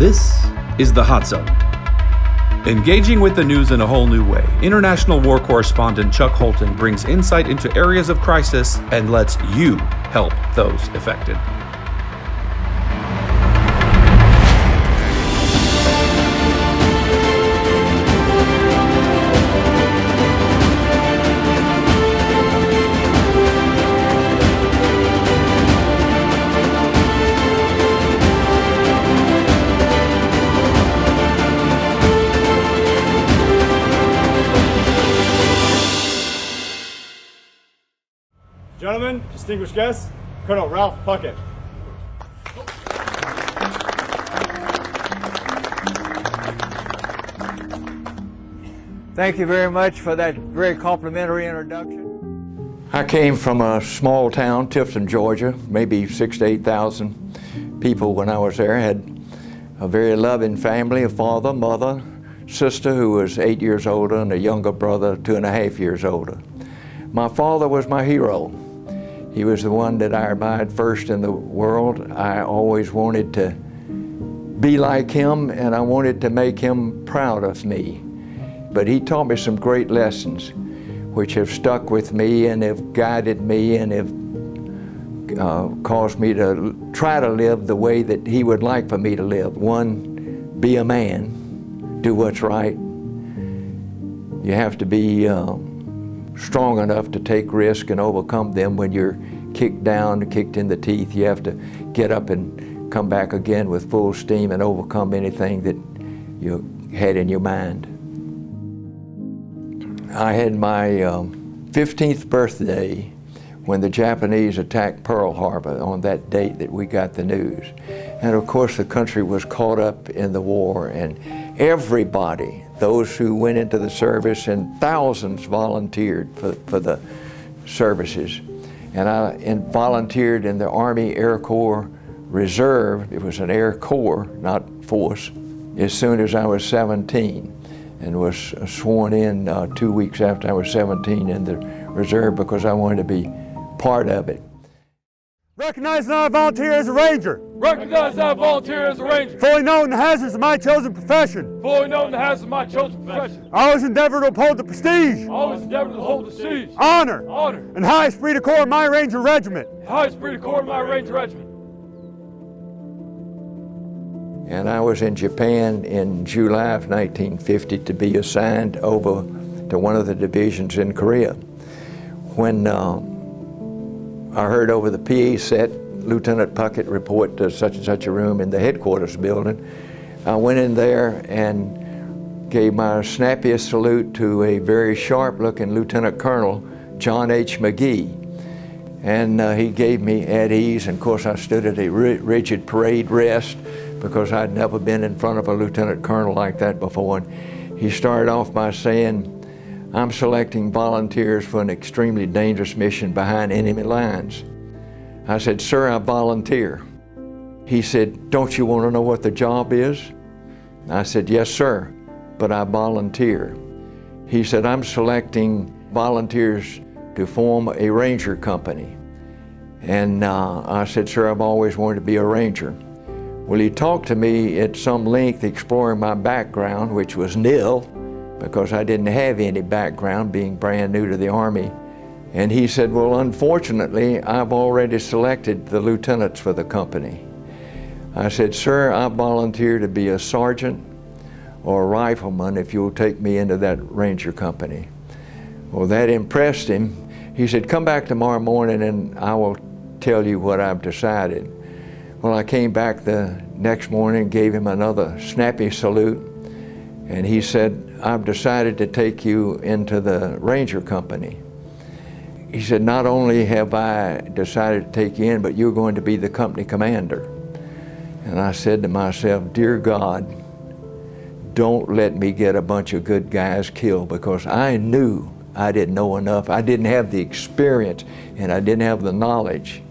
This is the Hot Zone. Engaging with the news in a whole new way, international war correspondent Chuck Holton brings insight into areas of crisis and lets you help those affected. Gentlemen, distinguished guests, Colonel Ralph Puckett. Thank you very much for that very complimentary introduction. I came from a small town, Tifton, Georgia, maybe 6,000 to 8,000 people when I was there. I had a very loving family, a father, mother, sister who was 8 years older, and a younger brother, 2.5 years older. My father was my hero. He was the one that I admired first in the world. I always wanted to be like him, and I wanted to make him proud of me. But he taught me some great lessons which have stuck with me and have guided me and have caused me to try to live the way that he would like for me to live. One, be a man, do what's right. You have to be strong enough to take risk and overcome them. When you're kicked down, kicked in the teeth, you have to get up and come back again with full steam and overcome anything that you had in your mind. I had my 15th birthday when the Japanese attacked Pearl Harbor, on that date that we got the news. And of course the country was caught up in the war, and everybody, those who went into the service, and thousands volunteered for the services. And I volunteered in the Army Air Corps Reserve. It was an Air Corps, not force, as soon as I was 17, and was sworn in 2 weeks after I was 17 in the reserve because I wanted to be part of it. Recognize that I volunteer as a Ranger. Recognize that I volunteer as a Ranger. Fully knowing the hazards of my chosen profession. Fully knowing the hazards of my chosen profession. I always endeavor to uphold the prestige. Always endeavor to hold the siege. Honor. Honor. And high esprit de corps of my Ranger regiment. High esprit de corps of my Ranger regiment. And I was in Japan in July of 1950 to be assigned over to one of the divisions in Korea. When I heard over the PA set, Lieutenant Puckett report to such and such a room in the headquarters building, I went in there and gave my snappiest salute to a very sharp-looking Lieutenant Colonel, John H. McGee. And he gave me at ease, and of course I stood at a rigid parade rest because I'd never been in front of a lieutenant colonel like that before. And he started off by saying, "I'm selecting volunteers for an extremely dangerous mission behind enemy lines." I said, "Sir, I volunteer." He said, "Don't you want to know what the job is?" I said, "Yes, sir, but I volunteer." He said, "I'm selecting volunteers to form a Ranger company." And I said, "Sir, I've always wanted to be a Ranger." Well, he talked to me at some length exploring my background, which was nil, because I didn't have any background, being brand new to the Army. And he said, "Well, unfortunately, I've already selected the lieutenants for the company." I said, "Sir, I volunteer to be a sergeant or a rifleman if you'll take me into that Ranger company." Well, that impressed him. He said, "Come back tomorrow morning and I will tell you what I've decided." Well, I came back the next morning, gave him another snappy salute, and he said, "I've decided to take you into the Ranger company." He said, "Not only have I decided to take you in, but you're going to be the company commander." And I said to myself, "Dear God, don't let me get a bunch of good guys killed," because I knew I didn't know enough. I didn't have the experience, and I didn't have the knowledge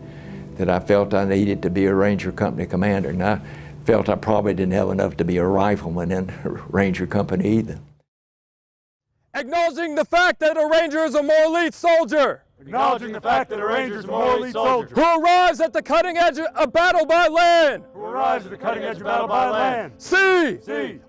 that I felt I needed to be a Ranger company commander. And I felt I probably didn't have enough to be a rifleman in a Ranger company either. Acknowledging the fact that a Ranger is a more elite soldier. acknowledging the fact that a Ranger is a more elite soldier, who arrives at the cutting edge of battle by land, who arrives at the cutting edge of battle by land, sea,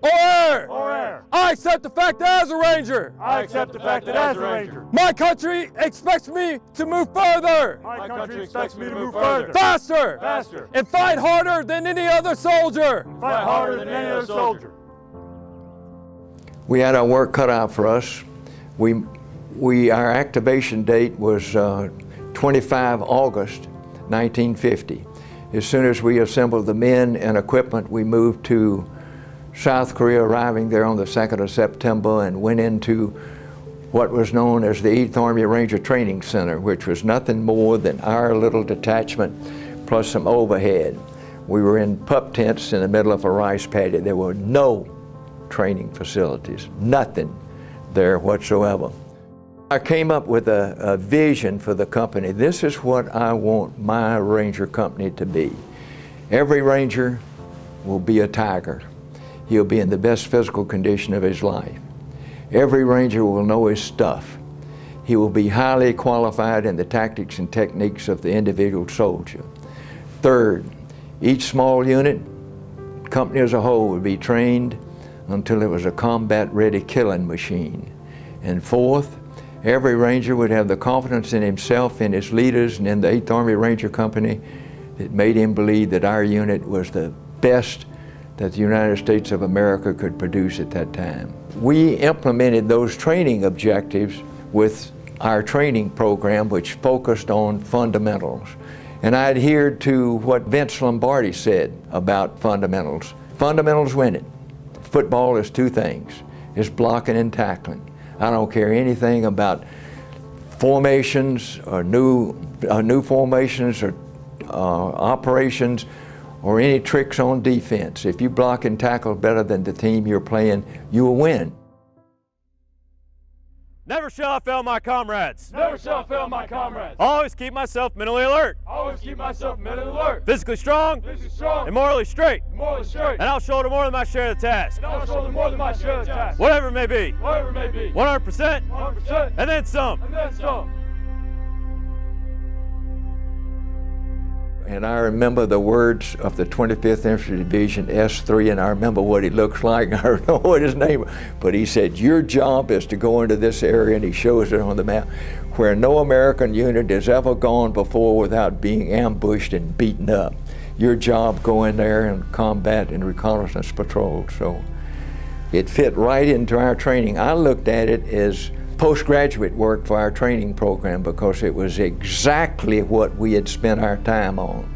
or or air. air. I accept the fact that as a Ranger, I accept the fact that as a Ranger, my country expects me to move further, my country expects me to move further, faster, and fight harder than any other soldier. fight harder than any other soldier. We had our work cut out for us. Our activation date was 25 August 1950. As soon as we assembled the men and equipment, we moved to South Korea, arriving there on the 2nd of September, and went into what was known as the 8th Army Ranger Training Center, which was nothing more than our little detachment plus some overhead. We were in pup tents in the middle of a rice paddy. There were no training facilities, nothing there whatsoever. I came up with a vision for the company. This is what I want my Ranger company to be. Every Ranger will be a tiger. He'll be in the best physical condition of his life. Every Ranger will know his stuff. He will be highly qualified in the tactics and techniques of the individual soldier. Third, each small unit, company as a whole, would be trained until it was a combat-ready killing machine. And fourth, every Ranger would have the confidence in himself, in his leaders, and in the 8th Army Ranger Company that made him believe that our unit was the best that the United States of America could produce at that time. We implemented those training objectives with our training program, which focused on fundamentals. And I adhered to what Vince Lombardi said about fundamentals. Fundamentals win it. Football is two things. It's blocking and tackling. I don't care anything about formations or new formations or operations or any tricks on defense. If you block and tackle better than the team you're playing, you will win. Never shall I fail my comrades. Never shall I fail my comrades. Always keep myself mentally alert, Always keep myself mentally alert, physically strong, and and morally straight. morally straight. And I'll shoulder more than my share of the task, And I'll shoulder more than my share of the task. whatever it may be, Whatever it may be. 100%, 100%. and then some. And then some. And I remember the words of the 25th Infantry Division S3, and I remember what he looks like. I don't know what his name was, but he said, your job is to go into this area, and he shows it on the map, where no American unit has ever gone before without being ambushed and beaten up. Your job, go in there and combat and reconnaissance patrols. So it fit right into our training. I looked at it as postgraduate work for our training program because it was exactly what we had spent our time on.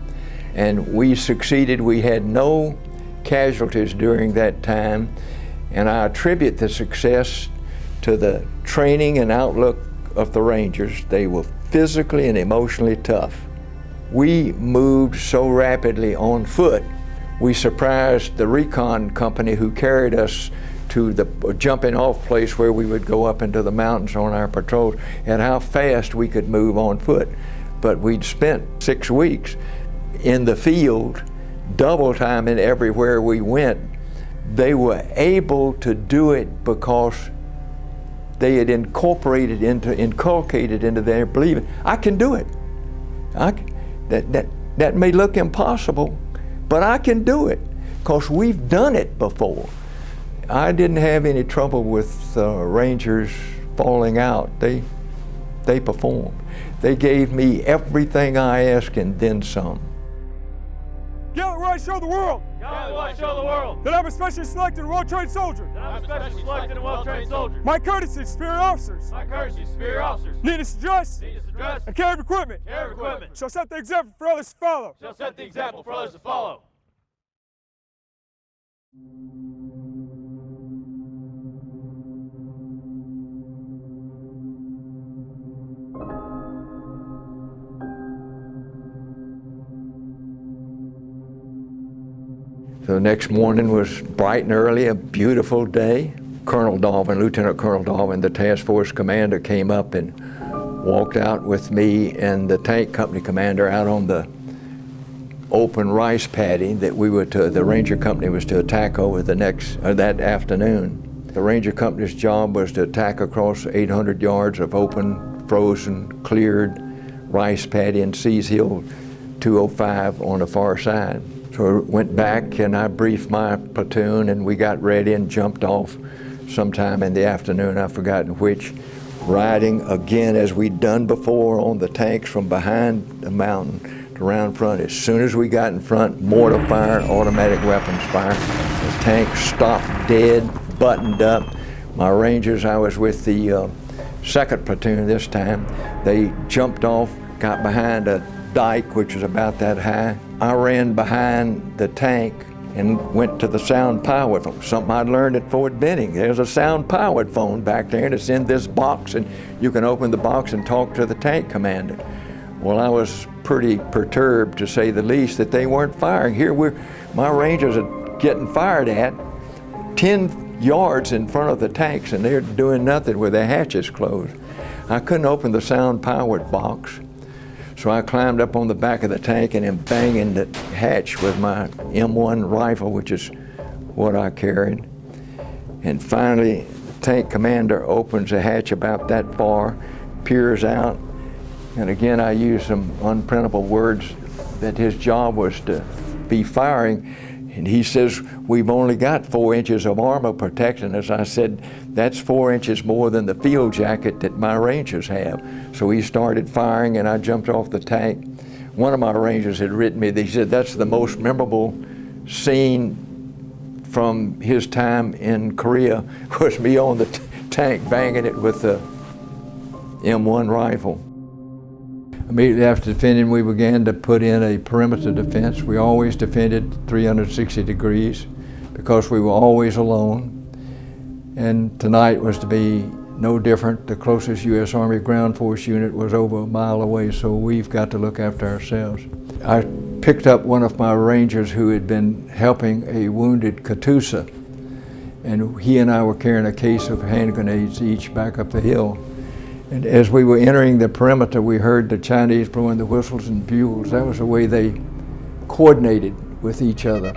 And we succeeded. We had no casualties during that time, and I attribute the success to the training and outlook of the Rangers. They were physically and emotionally tough. We moved so rapidly on foot, we surprised the recon company who carried us to the jumping off place where we would go up into the mountains on our patrols, and how fast we could move on foot. But we'd spent 6 weeks in the field, double timing everywhere we went. They were able to do it because they had inculcated into their believing, I can do it. That may look impossible, but I can do it because we've done it before. I didn't have any trouble with Rangers falling out. They performed. They gave me everything I asked and then some. Gallant right, show the world Gallant right, show the world that I'm a specially selected and well-trained soldier. that I'm a specially selected and well-trained soldier. My courtesy, superior officers, My courtesy, superior officers, neatness to dress, neatness to dress, and care of equipment, care of equipment, shall set the example for others to follow. shall set the example for others to follow. So the next morning was bright and early, a beautiful day. Colonel Dolvin, Lieutenant Colonel Dolvin, the task force commander, came up and walked out with me and the tank company commander out on the open rice paddy that the Ranger Company was to attack over that afternoon. The Ranger Company's job was to attack across 800 yards of open frozen, cleared rice paddy in Seas Hill 205 on the far side. So I went back and I briefed my platoon and we got ready and jumped off sometime in the afternoon, I've forgotten which, riding again as we'd done before on the tanks from behind the mountain to around front. As soon as we got in front, mortar fire, automatic weapons fire. The tank stopped dead, buttoned up. My Rangers, I was with the 2nd platoon this time, they jumped off, got behind a dike which was about that high. I ran behind the tank and went to the sound pilot phone, something I'd learned at Fort Benning. There's a sound pilot phone back there and it's in this box and you can open the box and talk to the tank commander. Well, I was pretty perturbed, to say the least, that they weren't firing. Here my Rangers are getting fired at 10 yards in front of the tanks and they're doing nothing with their hatches closed. I couldn't open the sound pilot box. So I climbed up on the back of the tank and am banging the hatch with my M1 rifle, which is what I carried. And finally, the tank commander opens the hatch about that far, peers out, and again I used some unprintable words that his job was to be firing. And he says, we've only got 4 inches of armor protecting us. I said, that's 4 inches more than the field jacket that my Rangers have. So he started firing and I jumped off the tank. One of my Rangers had written me, they said, that's the most memorable scene from his time in Korea, was me on the tank banging it with the M1 rifle. Immediately after defending, we began to put in a perimeter defense. We always defended 360 degrees because we were always alone. And tonight was to be no different. The closest U.S. Army ground force unit was over a mile away, so we've got to look after ourselves. I picked up one of my Rangers who had been helping a wounded Katusha, and he and I were carrying a case of hand grenades each back up the hill. And as we were entering the perimeter, we heard the Chinese blowing the whistles and bugles. That was the way they coordinated with each other.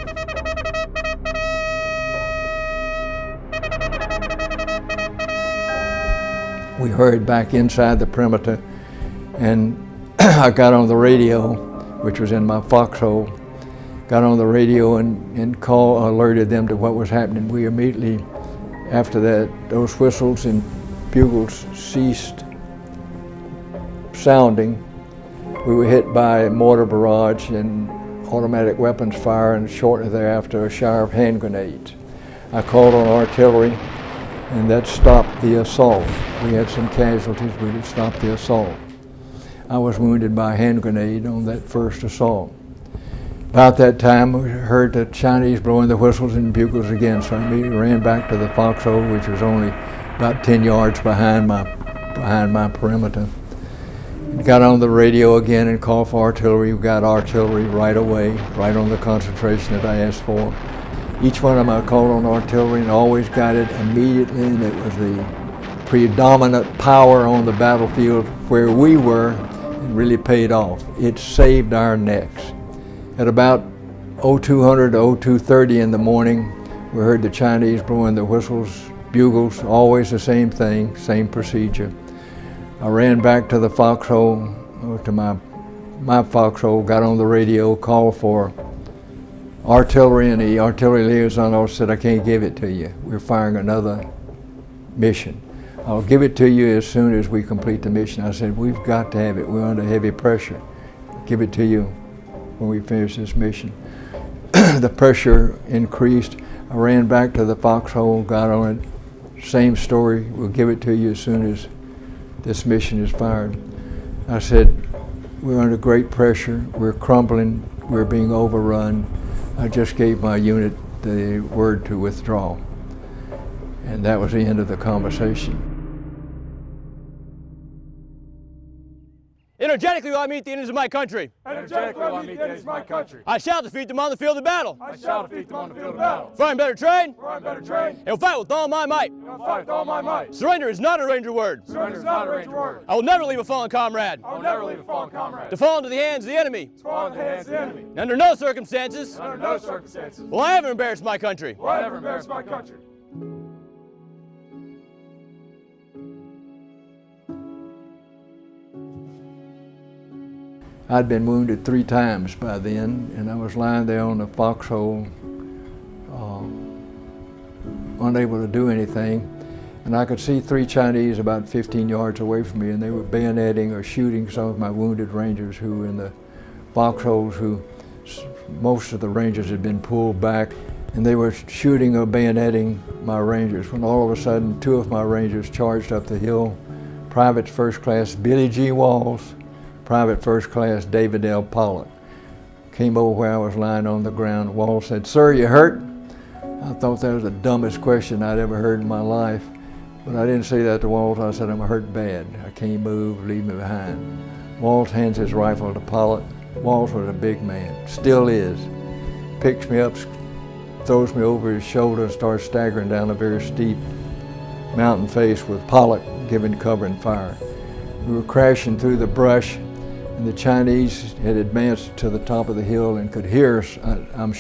We hurried back inside the perimeter, and I got on the radio, which was in my foxhole, got on the radio and alerted them to what was happening. We immediately, after that, those whistles and bugles ceased sounding. We were hit by a mortar barrage and automatic weapons fire, and shortly thereafter a shower of hand grenades. I called on artillery, and that stopped the assault. We had some casualties, but it stopped the assault. I was wounded by a hand grenade on that first assault. About that time, we heard the Chinese blowing the whistles and bugles again, so I immediately ran back to the foxhole, which was only about 10 yards behind my perimeter. Got on the radio again and called for artillery. We got artillery right away, right on the concentration that I asked for. Each one of them I called on artillery and always got it immediately, and it was the predominant power on the battlefield where we were, and really paid off. It saved our necks. At about 0200 to 0230 in the morning, we heard the Chinese blowing the whistles, bugles, always the same thing, same procedure. I ran back to the foxhole, to my foxhole, got on the radio, called for artillery, and the artillery liaison officer said, I can't give it to you. We're firing another mission. I'll give it to you as soon as we complete the mission. I said, we've got to have it. We're under heavy pressure. I'll give it to you when we finish this mission. The pressure increased. I ran back to the foxhole, got on it. Same story, we'll give it to you as soon as this mission is fired. I said, we're under great pressure, we're crumbling, we're being overrun. I just gave my unit the word to withdraw. And that was the end of the conversation. Energetically will I meet the enemies of my country. Energetically will I meet the enemies of my country. I shall defeat them on the field of battle. I shall defeat them on the field of battle. For I am better trained. For I am better trained. And will fight with all my might. And will fight with all my might. Surrender is not a Ranger word. Surrender is not a Ranger word. I will never leave a fallen comrade. I will never leave a fallen comrade. To fall into the hands of the enemy. To fall into the hands of the enemy. Under no circumstances. And under no circumstances. Will I ever embarrass my country. Will I ever embarrass my country. I'd been wounded 3 times by then, and I was lying there on the foxhole, unable to do anything. And I could see 3 Chinese about 15 yards away from me, and they were bayoneting or shooting some of my wounded Rangers who were in the foxholes, who most of the Rangers had been pulled back, and they were shooting or bayoneting my Rangers, when all of a sudden 2 of my Rangers charged up the hill. Private First Class Billy G. Walls, Private First Class David L. Pollock. Came over where I was lying on the ground. Walls said, "Sir, you hurt?" I thought that was the dumbest question I'd ever heard in my life. But I didn't say that to Walls. I said, "I'm hurt bad. I can't move, leave me behind." Walls hands his rifle to Pollock. Walls was a big man, still is. Picks me up, throws me over his shoulder, and starts staggering down a very steep mountain face with Pollock giving cover and fire. We were crashing through the brush, and the Chinese had advanced to the top of the hill and could hear us. I'm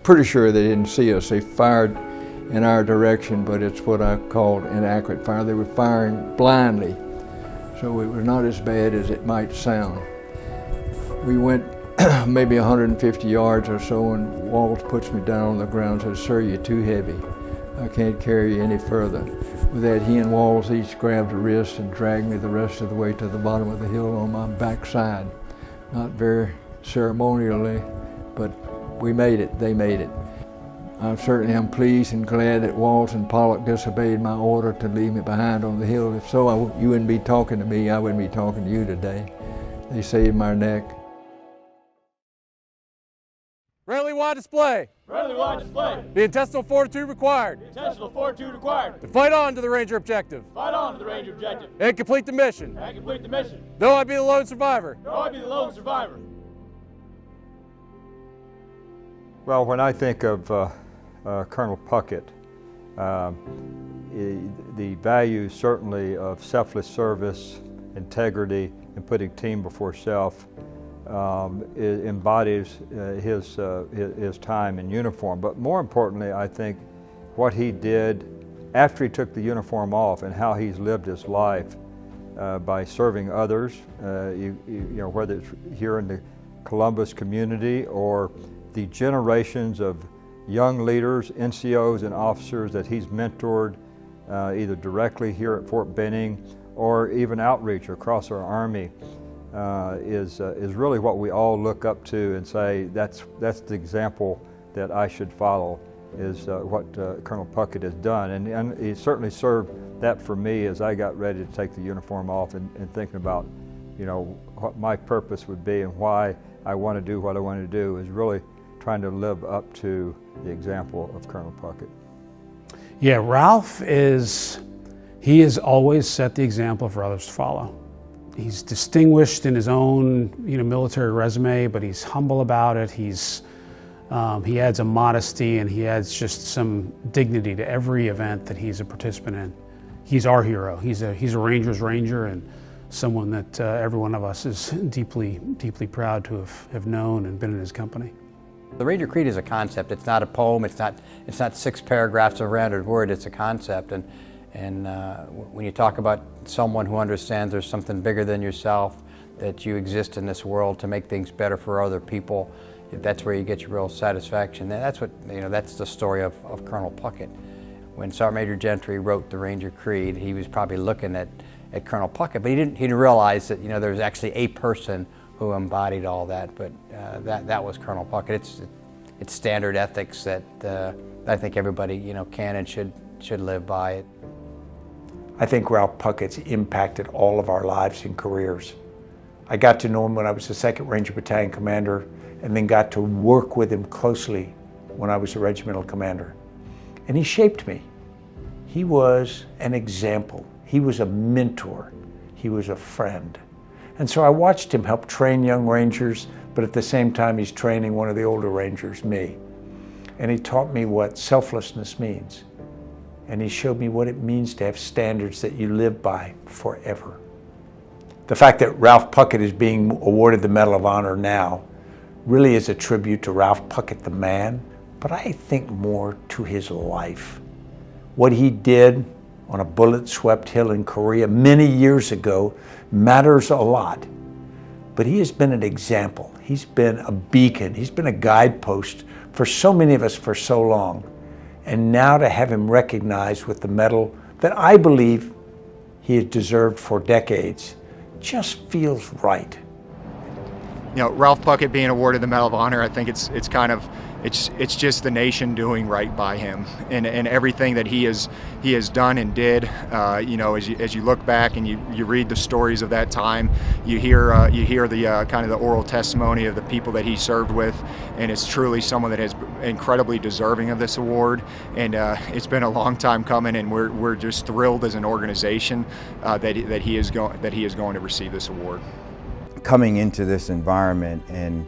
pretty sure they didn't see us. They fired in our direction, but it's what I called inaccurate fire. They were firing blindly, so it was not as bad as it might sound. We went maybe 150 yards or so, and Walls puts me down on the ground and says, "Sir, you're too heavy. I can't carry you any further." With that, he and Walls each grabbed a wrist and dragged me the rest of the way to the bottom of the hill on my backside. Not very ceremonially, but we made it. They made it. I certainly am pleased and glad that Walls and Pollock disobeyed my order to leave me behind on the hill. If so, you wouldn't be talking to me. I wouldn't be talking to you today. They saved my neck. Readily wide display. Readily wide display. The intestinal fortitude required. Intentional fortitude required. To fight on to the Ranger objective. Fight on to the Ranger objective. And complete the mission. And complete the mission. Though I be the lone survivor. Though I be the lone survivor. Well, when I think of Colonel Puckett, the values certainly of selfless service, integrity, and putting team before self embodies his time in uniform. But more importantly, I think what he did after he took the uniform off and how he's lived his life by serving others, you know, whether it's here in the Columbus community or the generations of young leaders, NCOs, and officers that he's mentored either directly here at Fort Benning or even outreach across our Army is really what we all look up to and say, that's the example that I should follow, is what Colonel Puckett has done. And he certainly served that for me as I got ready to take the uniform off and thinking about, you know, what my purpose would be and why I want to do what I want to do, is really trying to live up to the example of Colonel Puckett. Yeah, Ralph he has always set the example for others to follow. He's distinguished in his own, military resume, but he's humble about it. He adds a modesty, and he adds just some dignity to every event that he's a participant in. He's our hero. He's a Ranger's Ranger, and someone that every one of us is deeply, deeply proud to have known and been in his company. The Ranger Creed is a concept. It's not a poem. It's not 6 paragraphs of rounded word. It's a concept. And when you talk about someone who understands there's something bigger than yourself, that you exist in this world to make things better for other people, that's where you get your real satisfaction. And that's what that's the story of Colonel Puckett. When Sergeant Major Gentry wrote the Ranger Creed, he was probably looking at Colonel Puckett, but he didn't realize that there was actually a person who embodied all that. But that was Colonel Puckett. It's standard ethics that I think everybody can and should live by it. I think Ralph Puckett's impacted all of our lives and careers. I got to know him when I was the 2nd Ranger Battalion commander, and then got to work with him closely when I was a regimental commander. And he shaped me. He was an example. He was a mentor. He was a friend. And so I watched him help train young Rangers, but at the same time he's training one of the older Rangers, me. And he taught me what selflessness means. And he showed me what it means to have standards that you live by forever. The fact that Ralph Puckett is being awarded the Medal of Honor now really is a tribute to Ralph Puckett the man, but I think more to his life. What he did on a bullet-swept hill in Korea many years ago matters a lot. but he has been an example. He's been a beacon. He's been a guidepost for so many of us for so long. And now to have him recognized with the medal that I believe he has deserved for decades just feels right. You know, Ralph Puckett being awarded the Medal of Honor, I think it's just the nation doing right by him and everything that he has done and did. You know, as you look back and you read the stories of that time, you hear the kind of the oral testimony of the people that he served with, and it's truly someone that is incredibly deserving of this award. And it's been a long time coming, and we're just thrilled as an organization that he is going to receive this award. Coming into this environment and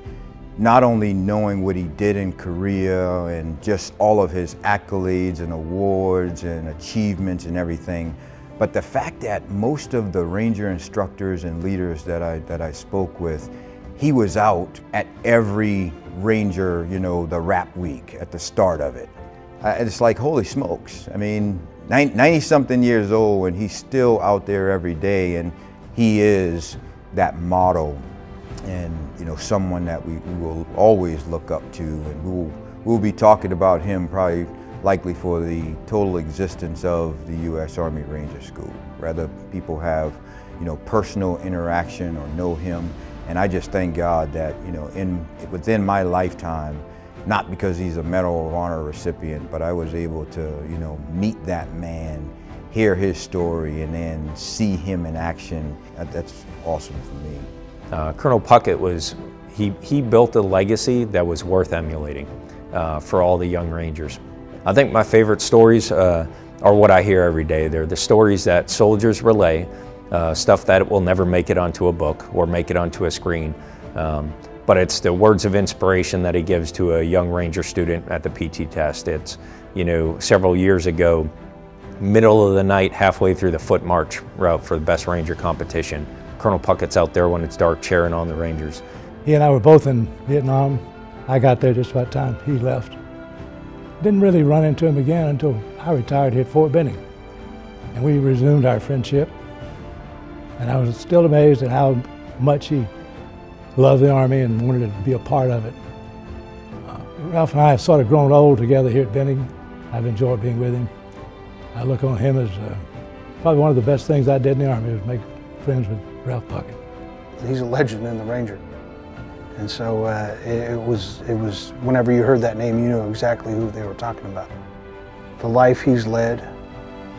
not only knowing what he did in Korea and just all of his accolades and awards and achievements and everything, but the fact that most of the Ranger instructors and leaders that I spoke with, he was out at every Ranger, you know, the rap week at the start of it. It's like, holy smokes. I mean, 90-something years old and he's still out there every day, and he is that model and, you know, someone that we will always look up to, and we'll be talking about him probably likely for the total existence of the U.S. Army Ranger School. Rather people have, you know, personal interaction or know him, and I just thank God that, you know, within my lifetime, not because he's a Medal of Honor recipient, but I was able to, you know, meet that man, hear his story, and then see him in action. That's awesome for me. Colonel Puckett he built a legacy that was worth emulating for all the young Rangers. I think my favorite stories are what I hear every day. They're the stories that soldiers relay, stuff that will never make it onto a book or make it onto a screen. But it's the words of inspiration that he gives to a young Ranger student at the PT test. It's, you know, several years ago, middle of the night, halfway through the foot march route for the best Ranger competition. Colonel Puckett's out there when it's dark cheering on the Rangers. He and I were both in Vietnam. I got there just about the time he left. Didn't really run into him again until I retired here at Fort Benning. And we resumed our friendship. And I was still amazed at how much he loved the Army and wanted to be a part of it. Ralph and I have sort of grown old together here at Benning. I've enjoyed being with him. I look on him as probably one of the best things I did in the Army was make friends with Ralph Puckett. He's a legend in the Ranger. And so it was whenever you heard that name, you knew exactly who they were talking about. The life he's led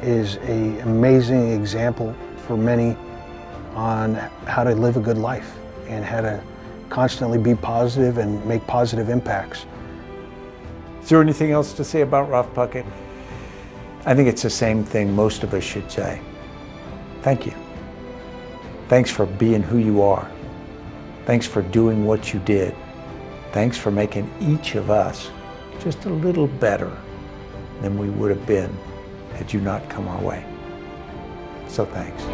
is an amazing example for many on how to live a good life and how to constantly be positive and make positive impacts. Is there anything else to say about Ralph Puckett? I think it's the same thing most of us should say. Thank you. Thanks for being who you are. Thanks for doing what you did. Thanks for making each of us just a little better than we would have been had you not come our way. So thanks.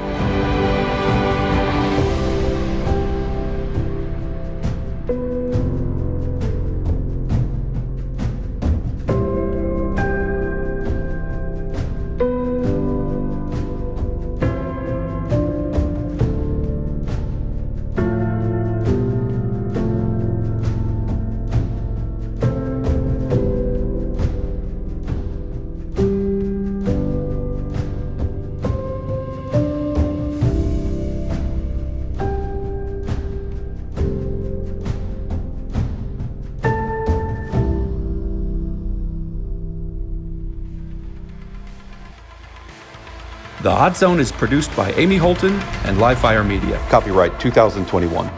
The Hot Zone is produced by Amy Holton and Livefire Media. Copyright 2021.